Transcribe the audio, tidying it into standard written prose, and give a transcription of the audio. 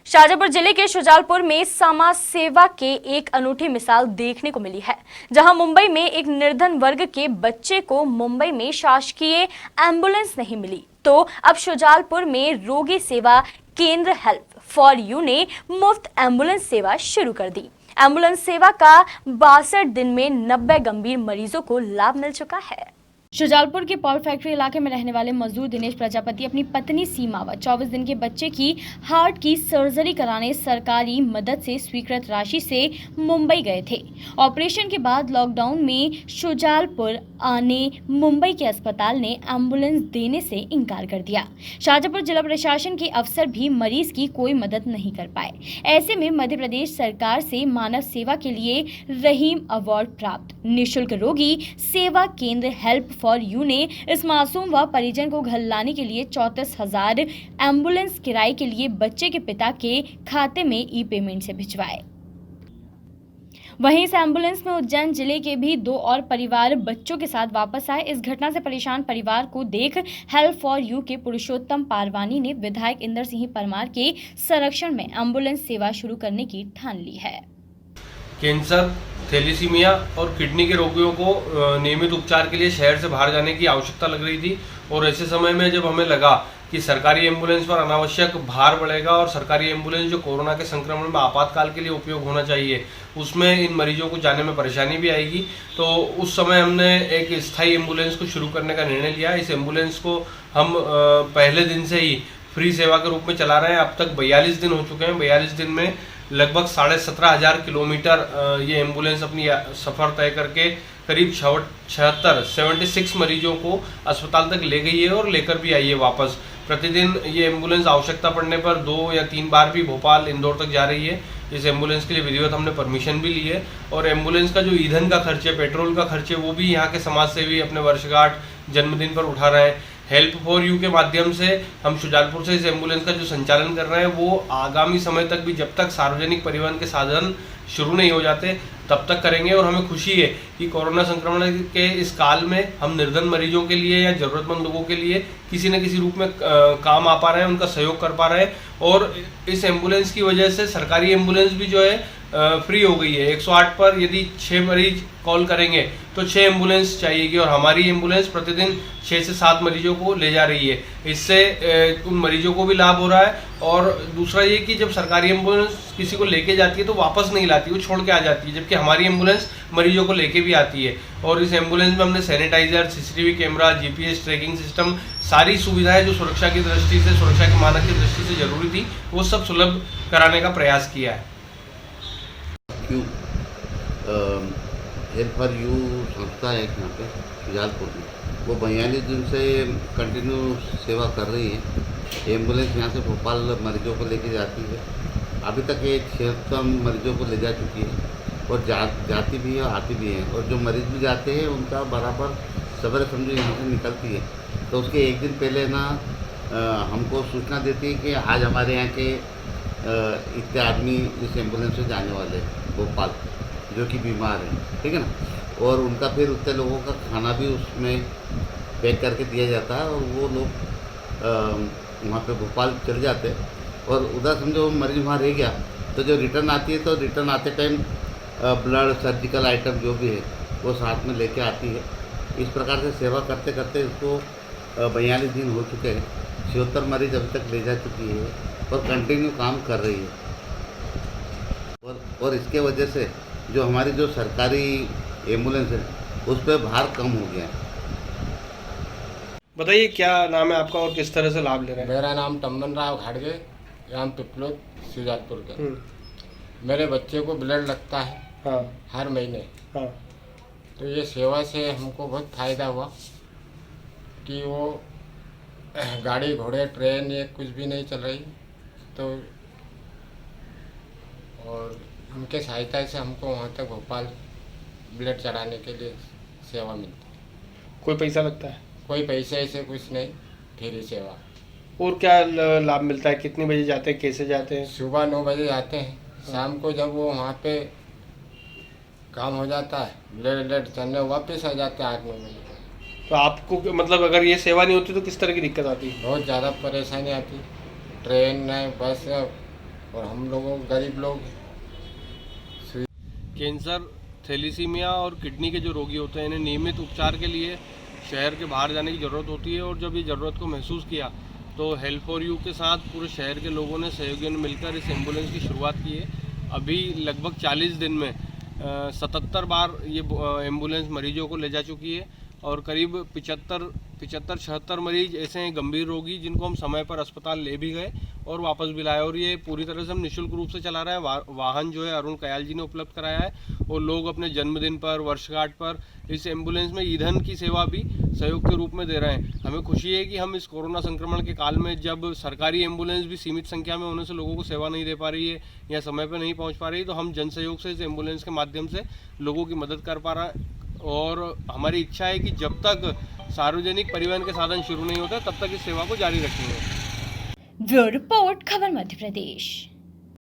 शाजापुर जिले के शुजालपुर में समाज सेवा के एक अनूठी मिसाल देखने को मिली है, जहां मुंबई में एक निर्धन वर्ग के बच्चे को मुंबई में शासकीय एम्बुलेंस नहीं मिली, तो अब शुजालपुर में रोगी सेवा केंद्र हेल्प फॉर यू ने मुफ्त एम्बुलेंस सेवा शुरू कर दी। एम्बुलेंस सेवा का 62 दिन में 90 गंभीर मरीजों को लाभ मिल चुका है। शुजालपुर के पॉल फैक्ट्री इलाके में रहने वाले मजदूर दिनेश प्रजापति अपनी पत्नी सीमा व 24 दिन के बच्चे की हार्ट की सर्जरी कराने सरकारी मदद से स्वीकृत राशि से मुंबई गए थे। ऑपरेशन के बाद लॉकडाउन में शुजालपुर आने मुंबई के अस्पताल ने एम्बुलेंस देने से इनकार कर दिया। शाजापुर जिला प्रशासन के अफसर भी मरीज की कोई मदद नहीं कर पाए। ऐसे में मध्य प्रदेश सरकार से मानव सेवा के लिए रहीम अवार्ड प्राप्त निःशुल्क रोगी सेवा केंद्र हेल्प फॉर यू ने इस मासूम व परिजन को घर लाने के लिए 34,000 एम्बुलेंस किराए के लिए बच्चे के पिता के खाते में ई पेमेंट से भिजवाए। वहीं इस एम्बुलेंस में उज्जैन जिले के भी 2 और परिवार बच्चों के साथ वापस आए। इस घटना से परेशान परिवार को देख हेल्प फॉर यू के पुरुषोत्तम पारवानी ने विधायक इंदर सिंह परमार के संरक्षण में एम्बुलेंस सेवा शुरू करने की ठान ली है। कैंसर, थैलेसीमिया और किडनी के रोगियों को नियमित उपचार के लिए शहर से बाहर जाने की आवश्यकता लग रही थी और ऐसे समय में जब हमें लगा कि सरकारी एम्बुलेंस पर अनावश्यक भार बढ़ेगा और सरकारी एम्बुलेंस जो कोरोना के संक्रमण में आपातकाल के लिए उपयोग होना चाहिए उसमें इन मरीजों को जाने में परेशानी भी आएगी, तो उस समय हमने एक स्थायी एम्बुलेंस को शुरू करने का निर्णय लिया। इस एम्बुलेंस को हम पहले दिन से ही फ्री सेवा के रूप में चला रहे हैं। अब तक 42 दिन हो चुके हैं। 42 दिन में लगभग 17,500 किलोमीटर ये एम्बुलेंस अपनी सफ़र तय करके करीब 76 मरीजों को अस्पताल तक ले गई है और लेकर भी आई है वापस। प्रतिदिन ये एम्बुलेंस आवश्यकता पड़ने पर 2 या 3 बार भी भोपाल, इंदौर तक जा रही है। इस एम्बुलेंस के लिए विधिवत हमने परमिशन भी ली है और एम्बुलेंस का जो ईंधन का खर्च है, पेट्रोल का खर्च है, वो भी यहाँ के समाज सेवी अपने वर्षगांठ, जन्मदिन पर उठा रहे हैं। हेल्प फॉर यू के माध्यम से हम शुजालपुर से इस एम्बुलेंस का जो संचालन कर रहे हैं वो आगामी समय तक भी, जब तक सार्वजनिक परिवहन के साधन शुरू नहीं हो जाते तब तक करेंगे। और हमें खुशी है कि कोरोना संक्रमण के इस काल में हम निर्धन मरीजों के लिए या ज़रूरतमंद लोगों के लिए किसी न किसी रूप में काम आ पा रहे हैं, उनका सहयोग कर पा रहे हैं। और इस एम्बुलेंस की वजह से सरकारी एम्बुलेंस भी जो है फ्री हो गई है। 108 पर यदि 6 मरीज कॉल करेंगे तो 6 एम्बुलेंस चाहिएगी और हमारी एम्बुलेंस प्रतिदिन 6 से 7 मरीजों को ले जा रही है। इससे उन मरीजों को भी लाभ हो रहा है। और दूसरा ये कि जब सरकारी एम्बुलेंस किसी को लेके जाती है तो वापस नहीं लाती, वो छोड़ के आ जाती है, जबकि हमारी एम्बुलेंस मरीजों को लेके भी आती है। और इस एम्बुलेंस में हमने sanitiser, CCTV camera, GPS tracking system, सारी सुविधाएं जो सुरक्षा की दृष्टि से, सुरक्षा के मानक की दृष्टि से जरूरी थी, वो सब सुलभ कराने का प्रयास किया है। हेल्प फॉर यू संस्था है यहाँ पे शुजालपुर में, वो 42 दिन से कंटिन्यू सेवा कर रही है। एम्बुलेंस यहाँ से भोपाल मरीजों को लेके जाती है। अभी तक ये 76 मरीजों को ले जा चुकी है और जाती भी है, आती भी है। और जो मरीज भी जाते हैं उनका बराबर सवेरे समझो यहाँ से निकलती है तो उसके एक दिन पहले ना हमको सूचना देती है कि आज हमारे यहाँ के इतने आदमी इस एम्बुलेंस से जाने वाले हैं भोपाल, जो कि बीमार हैं, ठीक है ना। और उनका फिर उतने लोगों का खाना भी उसमें पैक करके दिया जाता है और वो लोग वहाँ पे भोपाल चले जाते हैं। और उधर समझो मरीज वहाँ रह गया तो जो रिटर्न आती है तो रिटर्न आते टाइम ब्लड, सर्जिकल आइटम जो भी है वो साथ में लेके आती है। इस प्रकार से सेवा करते करते इसको 42 दिन हो चुके हैं। 76 मरीज अभी तक ले जा चुकी है और कंटिन्यू काम कर रही है। और इसके वजह से जो हमारी जो सरकारी एम्बुलेंस है उस पर भार कम हो गया है। बताइए क्या नाम है आपका और किस तरह से लाभ ले रहे हैं? मेरा नाम टम्बन राव खाड़गे, ग्राम पिपलोद, शुजालपुर का। मेरे बच्चे को ब्लड लगता है हाँ। हर महीने। हाँ। तो ये सेवा से हमको बहुत फ़ायदा हुआ कि वो गाड़ी घोड़े ट्रेन ये कुछ भी नहीं चल रही, तो और उनके सहायता से हमको वहाँ तक भोपाल ब्लड चढ़ाने के लिए सेवा मिलती है। कोई पैसा लगता है? कोई पैसे ऐसे कुछ नहीं, फ्री सेवा। और क्या लाभ मिलता है? कितने बजे जाते हैं, कैसे जाते हैं? सुबह 9 बजे जाते हैं, शाम को जब वो वहाँ पे काम हो जाता है ब्लड चलने वापस आ जाते हैं 8-9 बजे। तो आपको मतलब अगर ये सेवा नहीं होती तो किस तरह की दिक्कत आती? बहुत ज़्यादा परेशानी आती, ट्रेन नहीं, बस और हम लोगों गरीब लोग कैंसर, थैलीसीमिया और किडनी के जो रोगी होते हैं इन्हें नियमित उपचार के लिए शहर के बाहर जाने की ज़रूरत होती है। और जब ये ज़रूरत को महसूस किया तो हेल्प फॉर यू के साथ पूरे शहर के लोगों ने सहयोगियों ने मिलकर इस एम्बुलेंस की शुरुआत की है। अभी लगभग 40 दिन में 77 बार ये एम्बुलेंस मरीजों को ले जा चुकी है और करीब 75-76 मरीज ऐसे हैं गंभीर रोगी जिनको हम समय पर अस्पताल ले भी गए और वापस भी लाए। और ये पूरी तरह से हम निःशुल्क रूप से चला रहे हैं। वाहन जो है अरुण कयाल जी ने उपलब्ध कराया है और लोग अपने जन्मदिन पर, वर्षगांठ पर इस एम्बुलेंस में ईंधन की सेवा भी सहयोग के रूप में दे रहे हैं। हमें खुशी है कि हम इस कोरोना संक्रमण के काल में जब सरकारी एम्बुलेंस भी सीमित संख्या में होने से लोगों को सेवा नहीं दे पा रही है या समय पर नहीं पहुंच पा रही है, तो हम जन सहयोग से इस एम्बुलेंस के माध्यम से लोगों की मदद कर पा रहे हैं। और हमारी इच्छा है कि जब तक सार्वजनिक परिवहन के साधन शुरू नहीं होते तब तक इस सेवा को जारी रखेंगे। ब्यूरो रिपोर्ट, खबर मध्य प्रदेश।